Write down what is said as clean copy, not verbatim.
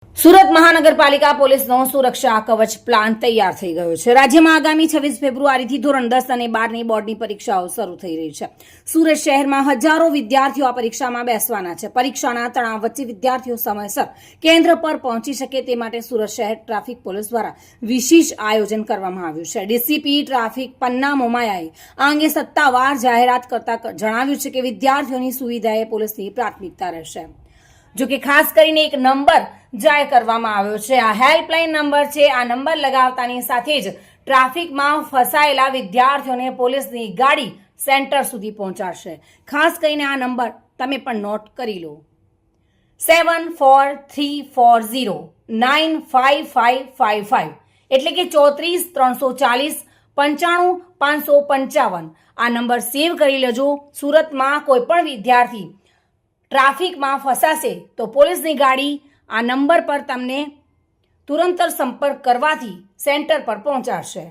સુરત મહાનગરપાલિકા પોલીસનો સુરક્ષા કવચ પ્લાન તૈયાર થઈ ગયો છે। રાજ્યમાં આગામી 26 ફેબ્રુઆરીથી ધોરણ 10 અને 12ની બોર્ડની પરીક્ષાઓ શરૂ થઈ રહી છે। સુરત શહેરમાં હજારો વિદ્યાર્થીઓ આ પરીક્ષામાં બેસવાના છે। પરીક્ષાના તણાવ વચ્ચે વિદ્યાર્થીઓ સમયસર કેન્દ્ર પર પહોંચી શકે તે માટે સુરત શહેર ટ્રાફિક પોલીસ દ્વારા વિશેષ આયોજન કરવામાં આવ્યું છે। ડીસીપી ટ્રાફિક પન્ના મોમાયાએ આ અંગે સત્તાવાર જાહેરાત કરતા જણાવ્યું છે કે વિદ્યાર્થીઓની સુવિધા એ પોલીસની પ્રાથમિકતા રહેશે। જો કે ખાસ કરીને એક નંબર જાહેર કરવામાં આવ્યો છે। આ હેલ્પલાઇન નંબર છે। આ નંબર લગાવતાની સાથે જ ટ્રાફિકમાં ફસાયેલા વિદ્યાર્થીઓને પોલીસની ગાડી સેન્ટર સુધી પહોંચાડશે। ખાસ કરીને આ નંબર તમે પણ નોટ કરી લો, 7434095555 એટલે કે 34 340 95 555 આ નંબર સેવ કરી લેજો। સુરતમાં કોઈ પણ વિદ્યાર્થી ટ્રાફિકમાં ફસાશે તો પોલીસની ગાડી આ નંબર પર તમને તુરંત સંપર્ક કરવાથી સેન્ટર પર પહોંચાડશે।